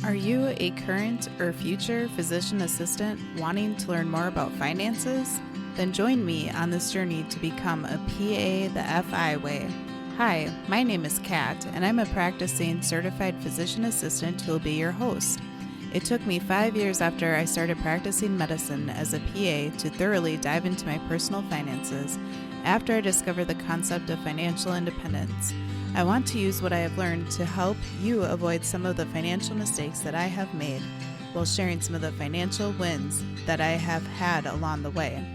Are you a current or future physician assistant wanting to learn more about finances? Then join me on this journey to become a PA the FI way. Hi, my name is Kat, and I'm a practicing certified physician assistant who will be your host. It took me 5 years after I started practicing medicine as a PA to thoroughly dive into my personal finances after I discovered the concept of financial independence. I want to use what I have learned to help you avoid some of the financial mistakes that I have made while sharing some of the financial wins that I have had along the way.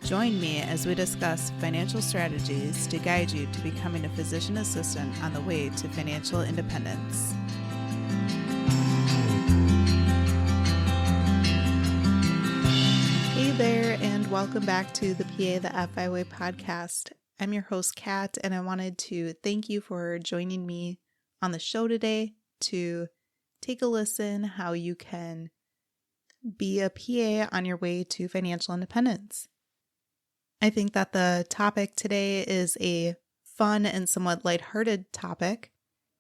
Join me as we discuss financial strategies to guide you to becoming a physician assistant on the way to financial independence. Hey there, and welcome back to the PA the FI Way podcast. I'm your host, Kat, and I wanted to thank you for joining me on the show today to take a listen how you can be a PA on your way to financial independence. I think that the topic today is a fun and somewhat lighthearted topic,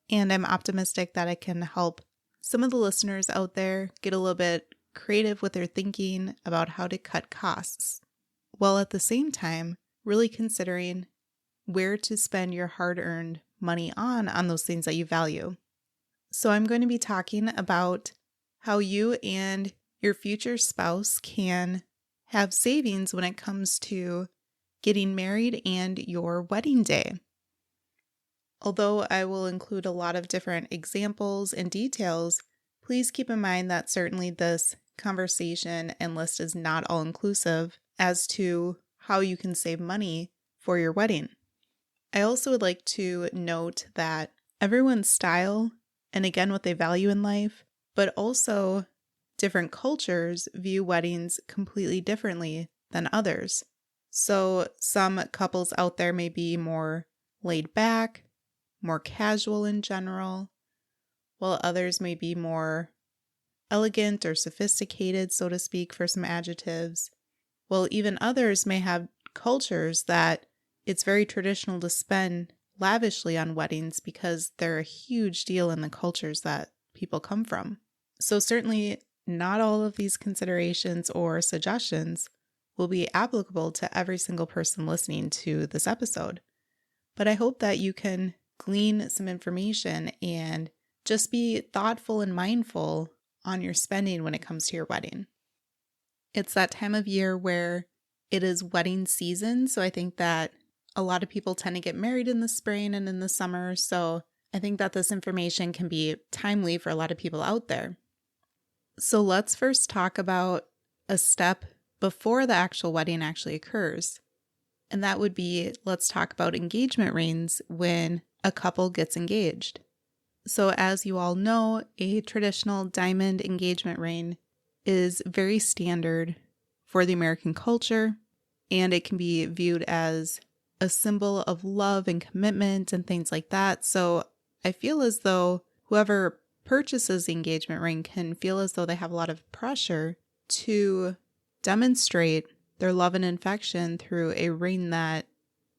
and I'm optimistic that it can help some of the listeners out there get a little bit creative with their thinking about how to cut costs, while at the same time really considering where to spend your hard-earned money on those things that you value. So I'm going to be talking about how you and your future spouse can have savings when it comes to getting married and your wedding day. Although I will include a lot of different examples and details, please keep in mind that certainly this conversation and list is not all-inclusive as to how you can save money for your wedding. I also would like to note that everyone's style, and again what they value in life, but also different cultures view weddings completely differently than others. So some couples out there may be more laid back, more casual in general, while others may be more elegant or sophisticated, so to speak, for some adjectives. While even others may have cultures that it's very traditional to spend lavishly on weddings because they're a huge deal in the cultures that people come from. So certainly not all of these considerations or suggestions will be applicable to every single person listening to this episode. But I hope that you can glean some information and just be thoughtful and mindful on your spending when it comes to your wedding. It's that time of year where it is wedding season, so I think that a lot of people tend to get married in the spring and in the summer, so I think that this information can be timely for a lot of people out there. So let's first talk about a step before the actual wedding actually occurs. And that would be, let's talk about engagement rings when a couple gets engaged. So as you all know, a traditional diamond engagement ring is very standard for the American culture, and it can be viewed as a symbol of love and commitment and things like that. So I feel as though whoever purchases the engagement ring can feel as though they have a lot of pressure to demonstrate their love and affection through a ring that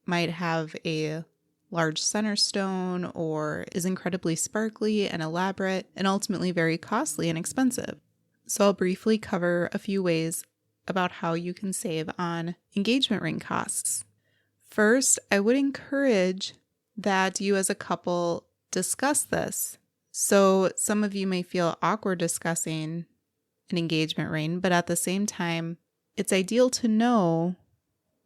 might have a large center stone or is incredibly sparkly and elaborate and ultimately very costly and expensive. So I'll briefly cover a few ways about how you can save on engagement ring costs. First, I would encourage that you as a couple discuss this. So some of you may feel awkward discussing an engagement ring, but at the same time, it's ideal to know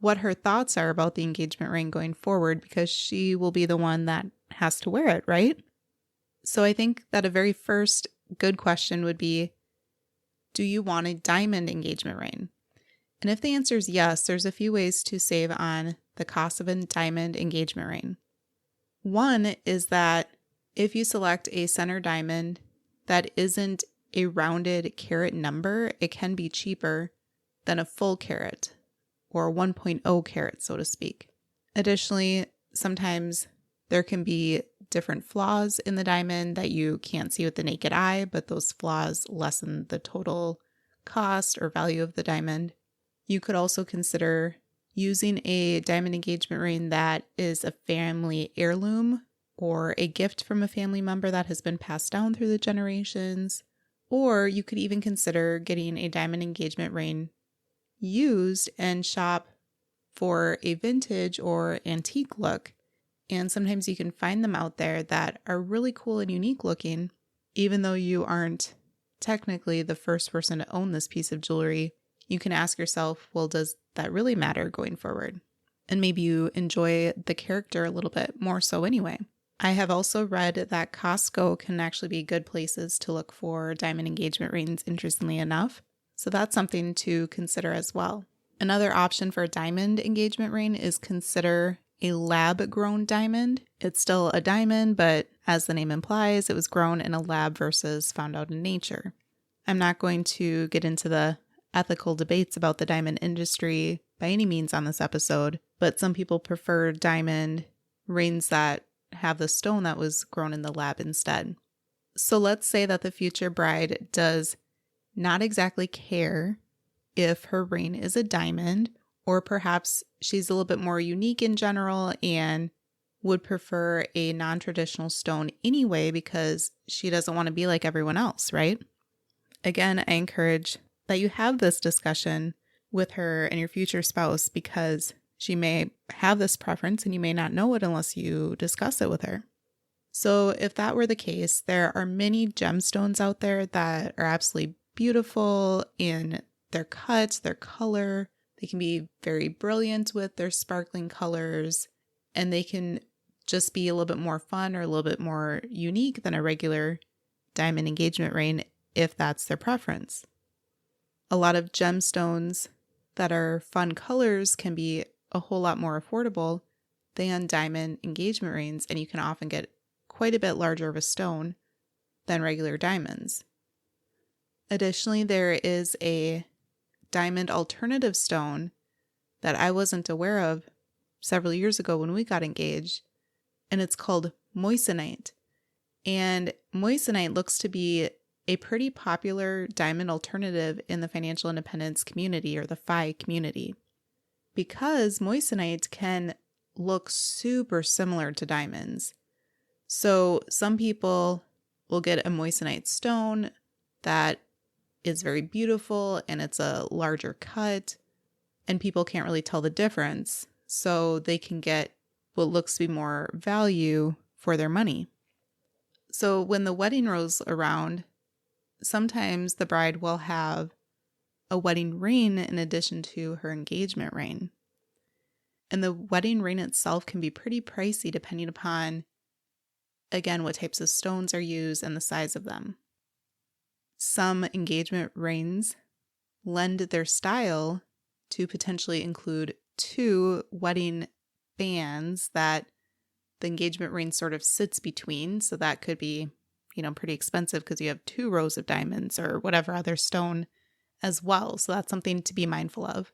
what her thoughts are about the engagement ring going forward because she will be the one that has to wear it, right? So I think that a very first good question would be, do you want a diamond engagement ring? And if the answer is yes, there's a few ways to save on the cost of a diamond engagement ring. One is that if you select a center diamond that isn't a rounded carat number, it can be cheaper than a full carat or 1.0 carat, so to speak. Additionally, sometimes there can be different flaws in the diamond that you can't see with the naked eye, but those flaws lessen the total cost or value of the diamond. You could also consider using a diamond engagement ring that is a family heirloom or a gift from a family member that has been passed down through the generations. Or you could even consider getting a diamond engagement ring used and shop for a vintage or antique look. And sometimes you can find them out there that are really cool and unique looking, even though you aren't technically the first person to own this piece of jewelry. You can ask yourself, well, does that really matter going forward? And maybe you enjoy the character a little bit more so anyway. I have also read that Costco can actually be good places to look for diamond engagement rings, interestingly enough. So that's something to consider as well. Another option for a diamond engagement ring is consider a lab-grown diamond. It's still a diamond, but as the name implies, it was grown in a lab versus found out in nature. I'm not going to get into the ethical debates about the diamond industry by any means on this episode, but some people prefer diamond rings that have the stone that was grown in the lab instead. So let's say that the future bride does not exactly care if her ring is a diamond, or perhaps she's a little bit more unique in general and would prefer a non-traditional stone anyway because she doesn't want to be like everyone else, right? Again, I encourage that you have this discussion with her and your future spouse because she may have this preference and you may not know it unless you discuss it with her. So if that were the case, there are many gemstones out there that are absolutely beautiful in their cut, their color. They can be very brilliant with their sparkling colors, and they can just be a little bit more fun or a little bit more unique than a regular diamond engagement ring if that's their preference. A lot of gemstones that are fun colors can be a whole lot more affordable than diamond engagement rings, and you can often get quite a bit larger of a stone than regular diamonds. Additionally, there is a diamond alternative stone that I wasn't aware of several years ago when we got engaged, and it's called moissanite. And moissanite looks to be a pretty popular diamond alternative in the financial independence community, or the FI community, because moissanite can look super similar to diamonds. So some people will get a moissanite stone that is very beautiful and it's a larger cut, and people can't really tell the difference. So they can get what looks to be more value for their money. So when the wedding rolls around, sometimes the bride will have a wedding ring in addition to her engagement ring. And the wedding ring itself can be pretty pricey depending upon, again, what types of stones are used and the size of them. Some engagement rings lend their style to potentially include 2 wedding bands that the engagement ring sort of sits between. So that could be, pretty expensive because you have 2 rows of diamonds or whatever other stone as well. So that's something to be mindful of.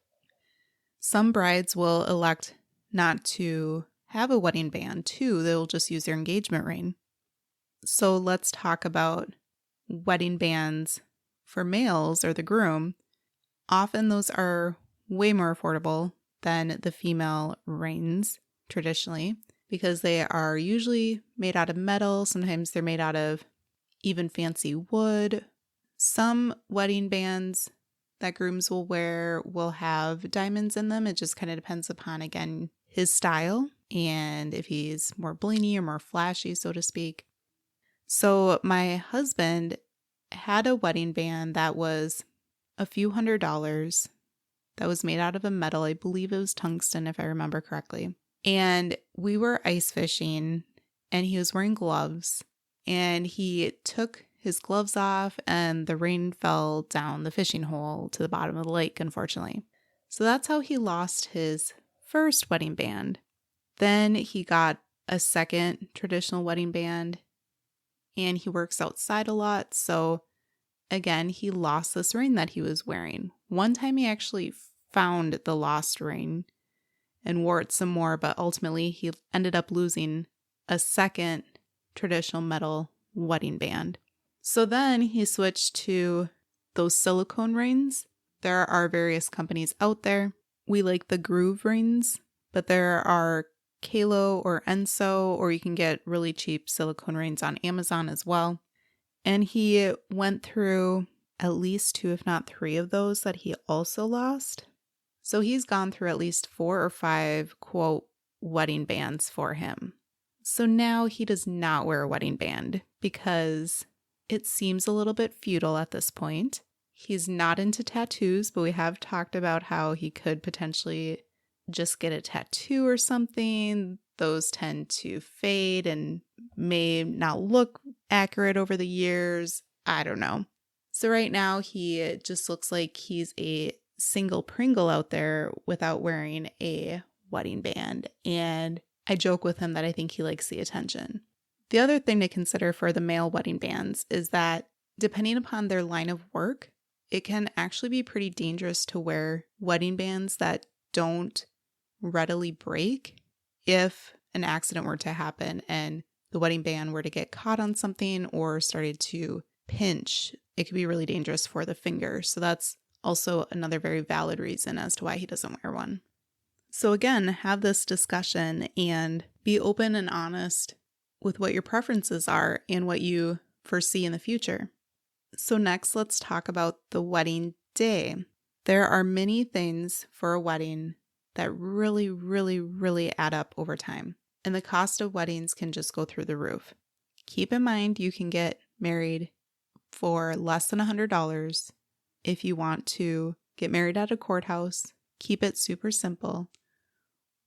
Some brides will elect not to have a wedding band too. They'll just use their engagement ring. So let's talk about wedding bands for males or the groom. Often those are way more affordable than the female rings traditionally, because they are usually made out of metal. Sometimes they're made out of even fancy wood. Some wedding bands that grooms will wear will have diamonds in them. It just kind of depends upon, again, his style and if he's more blingy or more flashy, so to speak. So my husband had a wedding band that was a few $100s that was made out of a metal. I believe it was tungsten, if I remember correctly. And we were ice fishing and he was wearing gloves, and he took his gloves off and the ring fell down the fishing hole to the bottom of the lake, unfortunately. So that's how he lost his first wedding band. Then he got a second traditional wedding band, and he works outside a lot. So again, he lost this ring that he was wearing. One time he actually found the lost ring and wore it some more, but ultimately he ended up losing a second traditional metal wedding band. So then he switched to those silicone rings. There are various companies out there. We like the groove rings, but there are Kalo or Enso, or you can get really cheap silicone rings on Amazon as well. And he went through at least 2, if not 3 of those that he also lost. So he's gone through at least 4 or 5, quote, wedding bands for him. So now he does not wear a wedding band because it seems a little bit futile at this point. He's not into tattoos, but we have talked about how he could potentially just get a tattoo or something. Those tend to fade and may not look accurate over the years. I don't know. So right now he just looks like he's a single Pringle out there without wearing a wedding band. And I joke with him that I think he likes the attention. The other thing to consider for the male wedding bands is that depending upon their line of work, it can actually be pretty dangerous to wear wedding bands that don't readily break if an accident were to happen and the wedding band were to get caught on something or started to pinch. It could be really dangerous for the finger. So that's also another very valid reason as to why he doesn't wear one. So again, have this discussion and be open and honest with what your preferences are and what you foresee in the future. So next, let's talk about the wedding day. There are many things for a wedding that really, really, really add up over time. And the cost of weddings can just go through the roof. Keep in mind you can get married for less than $100 if you want to get married at a courthouse, keep it super simple,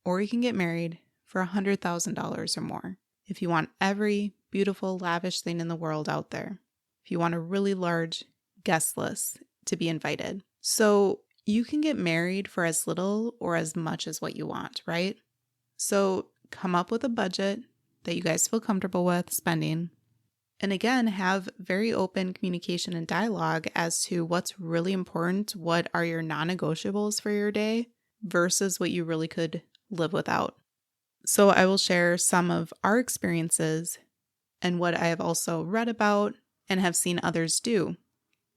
or you can get married for $100,000 or more if you want every beautiful, lavish thing in the world out there. If you want a really large guest list to be invited. So you can get married for as little or as much as what you want, right? So come up with a budget that you guys feel comfortable with spending. And again, have very open communication and dialogue as to what's really important, what are your non-negotiables for your day versus what you really could live without. So I will share some of our experiences and what I have also read about and have seen others do.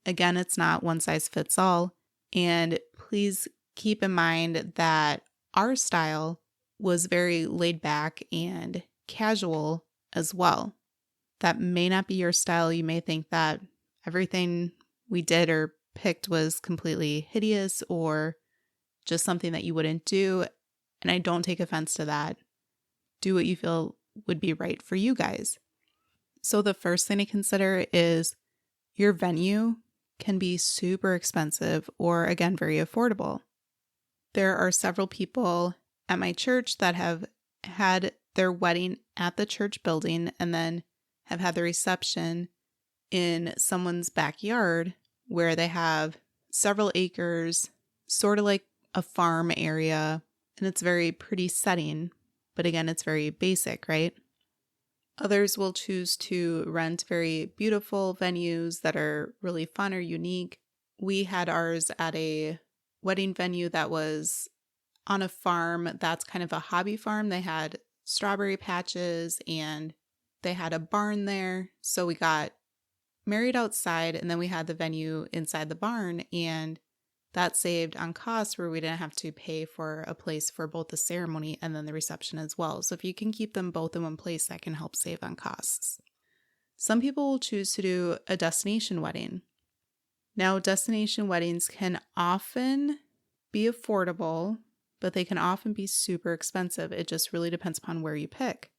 Again, it's not one size fits all. And please keep in mind that our style was very laid back and casual as well. That may not be your style. You may think that everything we did or picked was completely hideous or just something that you wouldn't do. And I don't take offense to that. Do what you feel would be right for you guys. So the first thing to consider is your venue can be super expensive or, again, very affordable. There are several people at my church that have had their wedding at the church building and then have had the reception in someone's backyard where they have several acres, sort of like a farm area, and it's a very pretty setting. But again, it's very basic, right? Others will choose to rent very beautiful venues that are really fun or unique. We had ours at a wedding venue that was on a farm that's kind of a hobby farm. They had strawberry patches and they had a barn there. So we got married outside and then we had the venue inside the barn, and that saved on costs where we didn't have to pay for a place for both the ceremony and then the reception as well. So if you can keep them both in one place, that can help save on costs. Some people will choose to do a destination wedding. Now, destination weddings can often be affordable, but they can often be super expensive. It just really depends upon where you pick.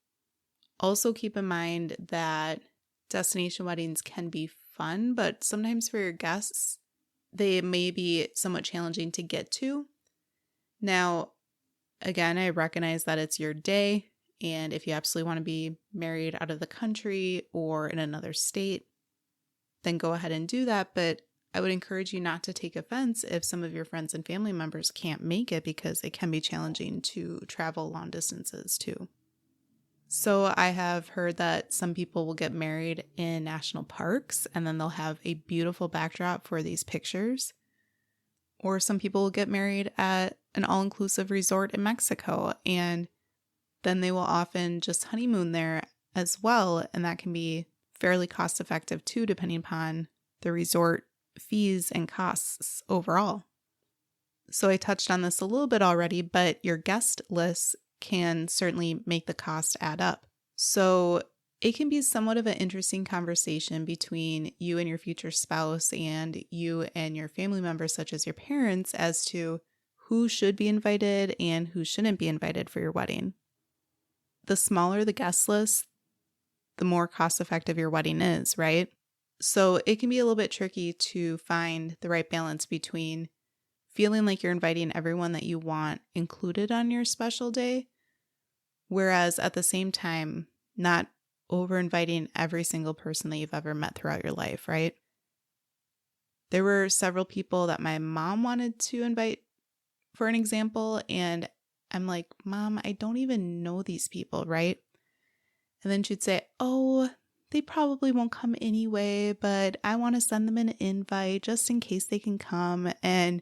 Also keep in mind that destination weddings can be fun, but sometimes for your guests, they may be somewhat challenging to get to. Now, again, I recognize that it's your day, and if you absolutely want to be married out of the country or in another state, then go ahead and do that. But I would encourage you not to take offense if some of your friends and family members can't make it, because it can be challenging to travel long distances too. So I have heard that some people will get married in national parks and then they'll have a beautiful backdrop for these pictures. Or some people will get married at an all-inclusive resort in Mexico, and then they will often just honeymoon there as well. And that can be fairly cost effective too, depending upon the resort fees and costs overall. So I touched on this a little bit already, but your guest list can certainly make the cost add up. So it can be somewhat of an interesting conversation between you and your future spouse and you and your family members, such as your parents, as to who should be invited and who shouldn't be invited for your wedding. The smaller the guest list, the more cost-effective your wedding is, right? So it can be a little bit tricky to find the right balance between feeling like you're inviting everyone that you want included on your special day, whereas at the same time, not over-inviting every single person that you've ever met throughout your life, right? There were several people that my mom wanted to invite, for an example, and I'm like, Mom, I don't even know these people, right? And then she'd say, oh, they probably won't come anyway, but I want to send them an invite just in case they can come. And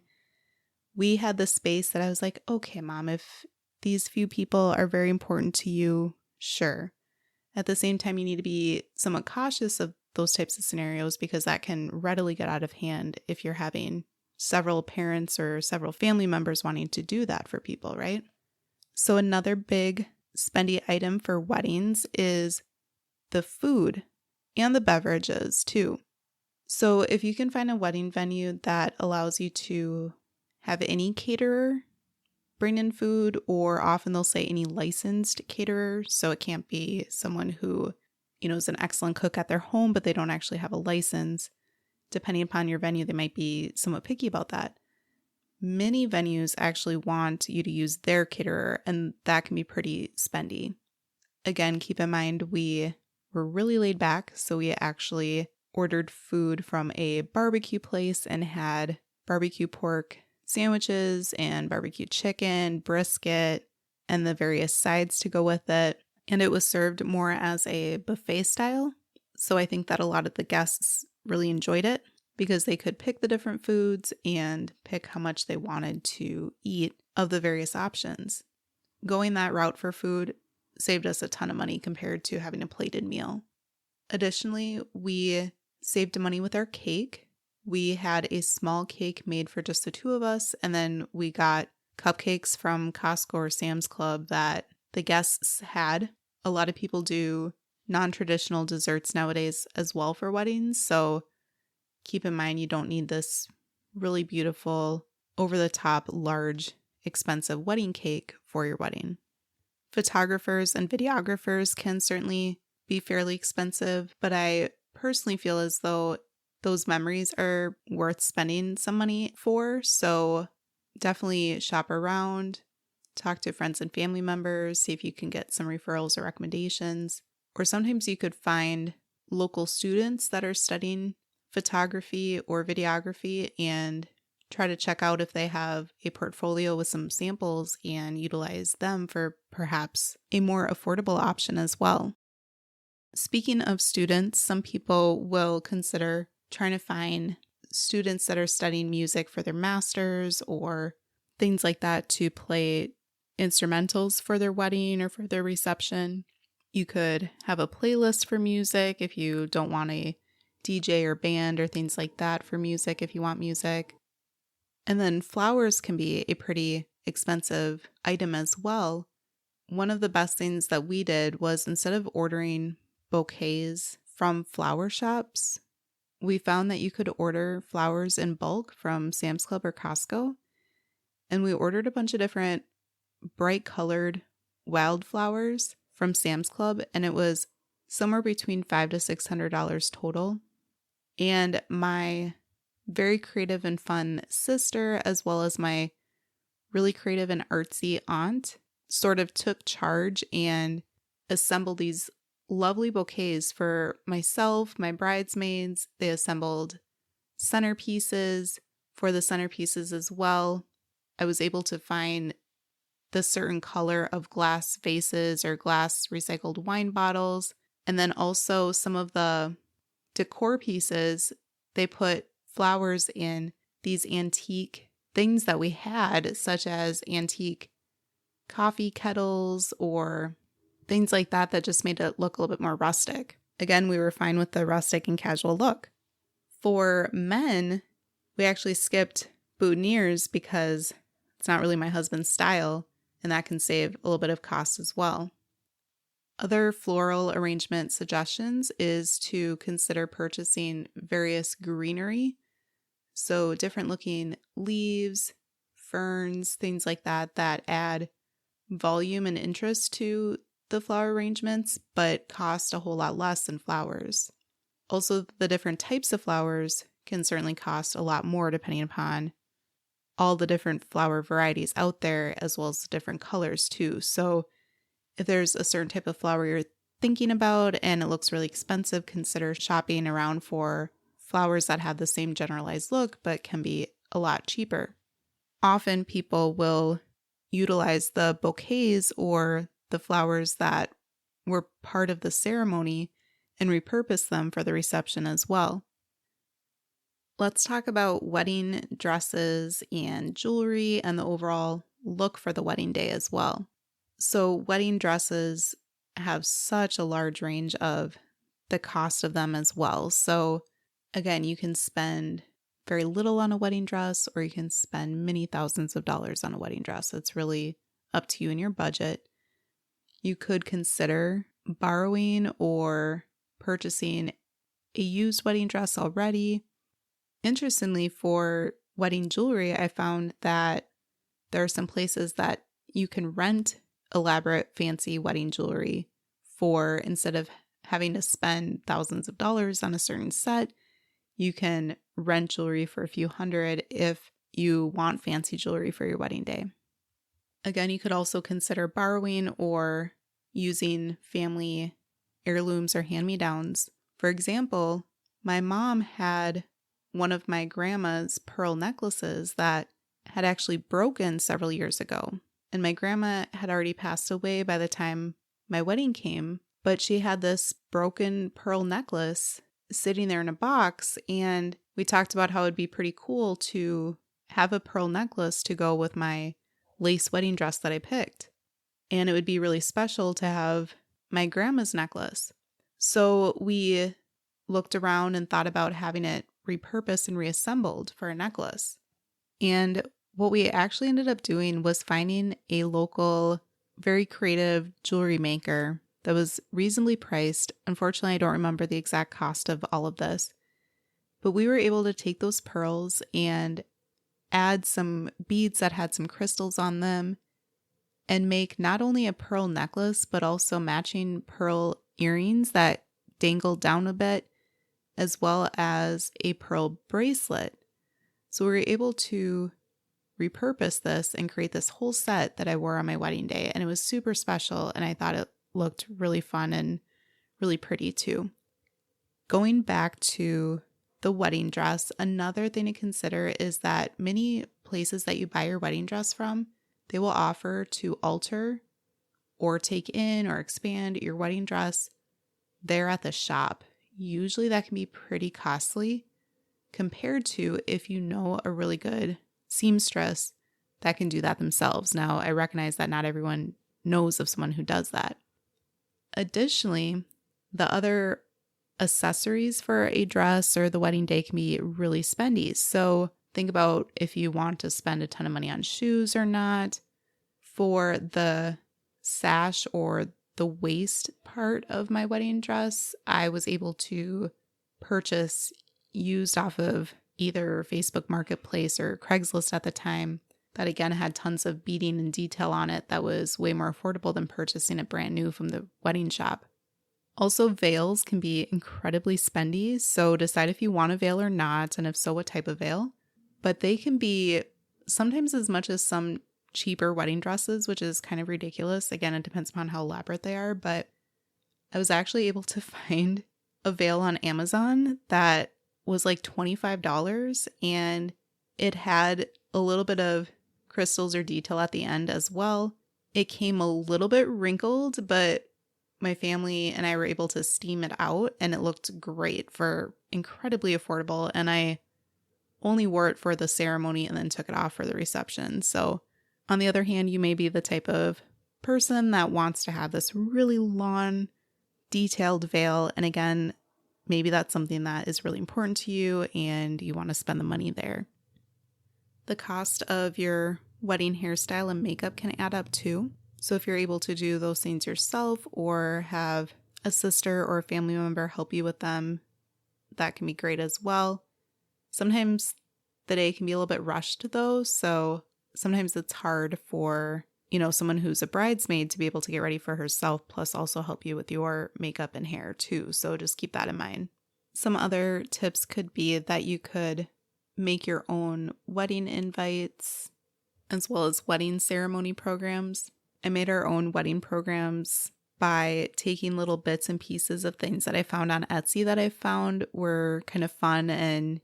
we had the space that I was like, okay, Mom, if these few people are very important to you, sure. At the same time, you need to be somewhat cautious of those types of scenarios because that can readily get out of hand if you're having several parents or several family members wanting to do that for people, right? So another big spendy item for weddings is the food and the beverages too. So if you can find a wedding venue that allows you to have any caterer bring in food, or often they'll say any licensed caterer. So it can't be someone who, is an excellent cook at their home, but they don't actually have a license. Depending upon your venue, they might be somewhat picky about that. Many venues actually want you to use their caterer, and that can be pretty spendy. Again, keep in mind we were really laid back, so we actually ordered food from a barbecue place and had barbecue pork sandwiches and barbecue chicken, brisket, and the various sides to go with it. And it was served more as a buffet style. So I think that a lot of the guests really enjoyed it because they could pick the different foods and pick how much they wanted to eat of the various options. Going that route for food saved us a ton of money compared to having a plated meal. Additionally, we saved money with our cake. We had a small cake made for just the two of us, and then we got cupcakes from Costco or Sam's Club that the guests had. A lot of people do non-traditional desserts nowadays as well for weddings, so keep in mind you don't need this really beautiful, over-the-top, large, expensive wedding cake for your wedding. Photographers and videographers can certainly be fairly expensive, but I personally feel as though those memories are worth spending some money for. So definitely shop around, talk to friends and family members, see if you can get some referrals or recommendations. Or sometimes you could find local students that are studying photography or videography and try to check out if they have a portfolio with some samples and utilize them for perhaps a more affordable option as well. Speaking of students, some people will consider trying to find students that are studying music for their masters or things like that to play instrumentals for their wedding or for their reception. You could have a playlist for music if you don't want a DJ or band or things like that for music if you want music. And then flowers can be a pretty expensive item as well. One of the best things that we did was instead of ordering bouquets from flower shops, we found that you could order flowers in bulk from Sam's Club or Costco. And we ordered a bunch of different bright colored wildflowers from Sam's Club. And it was somewhere between $500 to $600 total. And my very creative and fun sister, as well as my really creative and artsy aunt, sort of took charge and assembled these lovely bouquets for myself, my bridesmaids. They assembled centerpieces for the centerpieces as well. I was able to find the certain color of glass vases or glass recycled wine bottles. And then also some of the decor pieces, they put flowers in these antique things that we had, such as antique coffee kettles or things like that just made it look a little bit more rustic. Again, we were fine with the rustic and casual look. For men, we actually skipped boutonnieres because it's not really my husband's style. and that can save a little bit of cost as well. Other floral arrangement suggestions is to consider purchasing various greenery. So different looking leaves, ferns, things like that add volume and interest to the flower arrangements, but cost a whole lot less than flowers. Also, the different types of flowers can certainly cost a lot more depending upon all the different flower varieties out there, as well as the different colors too. So if there's a certain type of flower you're thinking about and it looks really expensive, consider shopping around for flowers that have the same generalized look but can be a lot cheaper. Often people will utilize the bouquets or the flowers that were part of the ceremony and repurpose them for the reception as well. Let's talk about wedding dresses and jewelry and the overall look for the wedding day as well. So wedding dresses have such a large range of the cost of them as well. So again, you can spend very little on a wedding dress, or you can spend many thousands of dollars on a wedding dress. It's really up to you and your budget. You could consider borrowing or purchasing a used wedding dress already. Interestingly, for wedding jewelry, I found that there are some places that you can rent elaborate fancy wedding jewelry for, instead of having to spend thousands of dollars on a certain set, you can rent jewelry for a few hundred if you want fancy jewelry for your wedding day. Again, you could also consider borrowing or using family heirlooms or hand-me-downs. For example, my mom had one of my grandma's pearl necklaces that had actually broken several years ago. And my grandma had already passed away by the time my wedding came, but she had this broken pearl necklace sitting there in a box, and we talked about how it'd be pretty cool to have a pearl necklace to go with my lace wedding dress that I picked. And it would be really special to have my grandma's necklace. So we looked around and thought about having it repurposed and reassembled for a necklace. And what we actually ended up doing was finding a local, very creative jewelry maker that was reasonably priced. Unfortunately, I don't remember the exact cost of all of this, but we were able to take those pearls and add some beads that had some crystals on them and make not only a pearl necklace, but also matching pearl earrings that dangled down a bit, as well as a pearl bracelet. So we were able to repurpose this and create this whole set that I wore on my wedding day. And it was super special, and I thought it looked really fun and really pretty too. Going back to the wedding dress, another thing to consider is that many places that you buy your wedding dress from, they will offer to alter or take in or expand your wedding dress there at the shop. Usually that can be pretty costly compared to if you know a really good seamstress that can do that themselves. Now, I recognize that not everyone knows of someone who does that. Additionally, the other accessories for a dress or the wedding day can be really spendy. So think about if you want to spend a ton of money on shoes or not. For the sash or the waist part of my wedding dress, I was able to purchase used off of either Facebook Marketplace or Craigslist at the time, that again had tons of beading and detail on it that was way more affordable than purchasing it brand new from the wedding shop. Also, veils can be incredibly spendy, so decide if you want a veil or not, and if so, what type of veil. But they can be sometimes as much as some cheaper wedding dresses, which is kind of ridiculous. Again, it depends upon how elaborate they are, but I was actually able to find a veil on Amazon that was like $25, and it had a little bit of crystals or detail at the end as well. It came a little bit wrinkled, but my family and I were able to steam it out, and it looked great for incredibly affordable. And I only wore it for the ceremony and then took it off for the reception. So on the other hand, you may be the type of person that wants to have this really long, detailed veil. And again, maybe that's something that is really important to you and you want to spend the money there. The cost of your wedding hairstyle and makeup can add up too. So if you're able to do those things yourself or have a sister or a family member help you with them, that can be great as well. Sometimes the day can be a little bit rushed though, so sometimes it's hard for, someone who's a bridesmaid to be able to get ready for herself, plus also help you with your makeup and hair too. So just keep that in mind. Some other tips could be that you could make your own wedding invites as well as wedding ceremony programs. I made our own wedding programs by taking little bits and pieces of things that I found on Etsy that I found were kind of fun and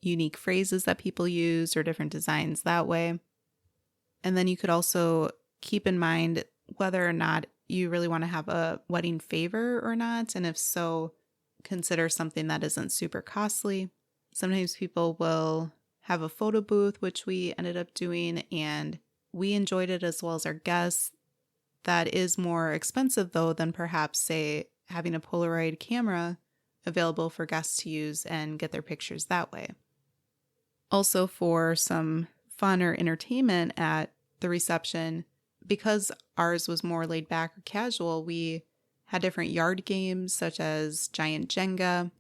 unique phrases that people use or different designs that way. And then you could also keep in mind whether or not you really want to have a wedding favor or not. And if so, consider something that isn't super costly. Sometimes people will have a photo booth, which we ended up doing, and we enjoyed it as well as our guests. That is more expensive though than perhaps, say, having a Polaroid camera available for guests to use and get their pictures that way. Also, for some fun or entertainment at the reception, because ours was more laid back or casual, we had different yard games such as giant Jenga.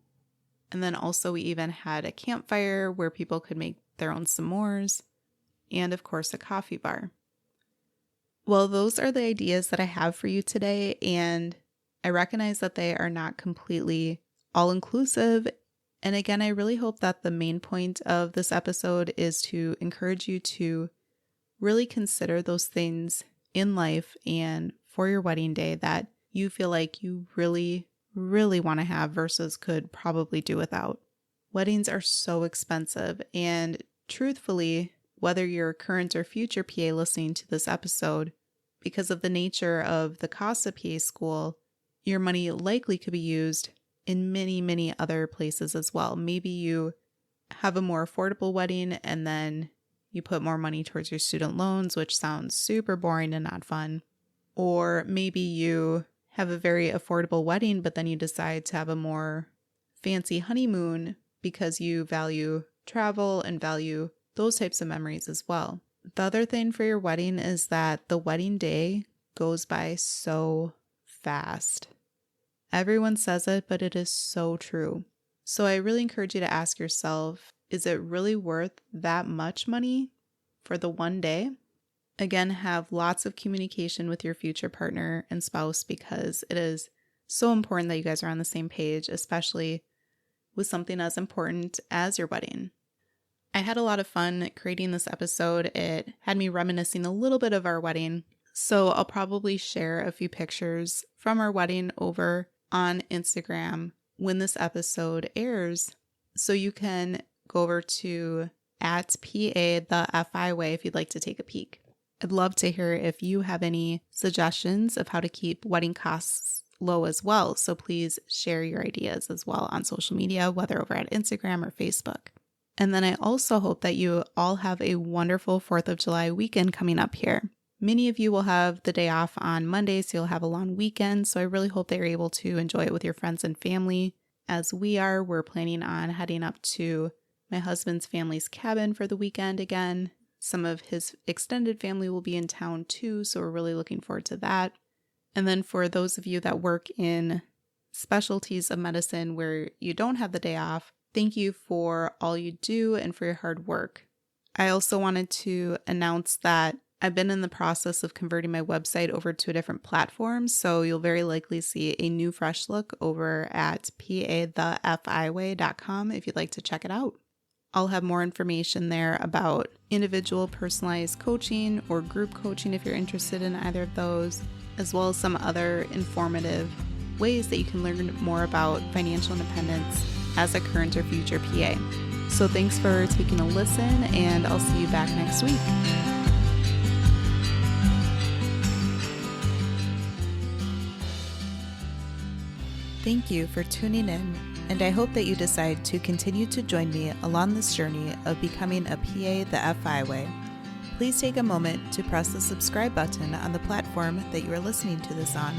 And then also we even had a campfire where people could make their own s'mores, and of course a coffee bar. Well, those are the ideas that I have for you today, and I recognize that they are not completely all-inclusive. And again, I really hope that the main point of this episode is to encourage you to really consider those things in life and for your wedding day that you feel like you really want to have versus could probably do without. Weddings are so expensive, and truthfully, whether you're a current or future PA listening to this episode, because of the nature of the cost of PA school, your money likely could be used in many other places as well. Maybe you have a more affordable wedding and then you put more money towards your student loans, which sounds super boring and not fun. Or maybe you have a very affordable wedding, but then you decide to have a more fancy honeymoon because you value travel and value those types of memories as well. The other thing for your wedding is that the wedding day goes by so fast. Everyone says it, but it is so true. So I really encourage you to ask yourself, is it really worth that much money for the one day? Again, have lots of communication with your future partner and spouse because it is so important that you guys are on the same page, especially with something as important as your wedding. I had a lot of fun creating this episode. It had me reminiscing a little bit of our wedding. So I'll probably share a few pictures from our wedding over on Instagram when this episode airs. So you can go over to @PA_the_FI_way if you'd like to take a peek. I'd love to hear if you have any suggestions of how to keep wedding costs low as well. So please share your ideas as well on social media, whether over at Instagram or Facebook. And then I also hope that you all have a wonderful 4th of July weekend coming up here. Many of you will have the day off on Monday, so you'll have a long weekend. So I really hope that you're able to enjoy it with your friends and family. As we are, we're planning on heading up to my husband's family's cabin for the weekend again. Some of his extended family will be in town too, so we're really looking forward to that. And then for those of you that work in specialties of medicine where you don't have the day off, thank you for all you do and for your hard work. I also wanted to announce that I've been in the process of converting my website over to a different platform, so you'll very likely see a new fresh look over at PA_the_FI_way.com if you'd like to check it out. I'll have more information there about individual personalized coaching or group coaching if you're interested in either of those, as well as some other informative ways that you can learn more about financial independence as a current or future PA. So thanks for taking a listen, and I'll see you back next week. Thank you for tuning in, and I hope that you decide to continue to join me along this journey of becoming a PA the FI way. Please take a moment to press the subscribe button on the platform that you are listening to this on,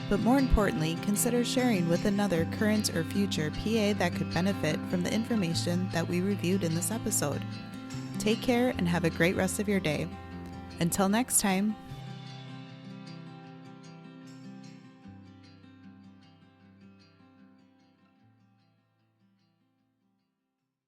but more importantly, consider sharing with another current or future PA that could benefit from the information that we reviewed in this episode. Take care and have a great rest of your day. Until next time.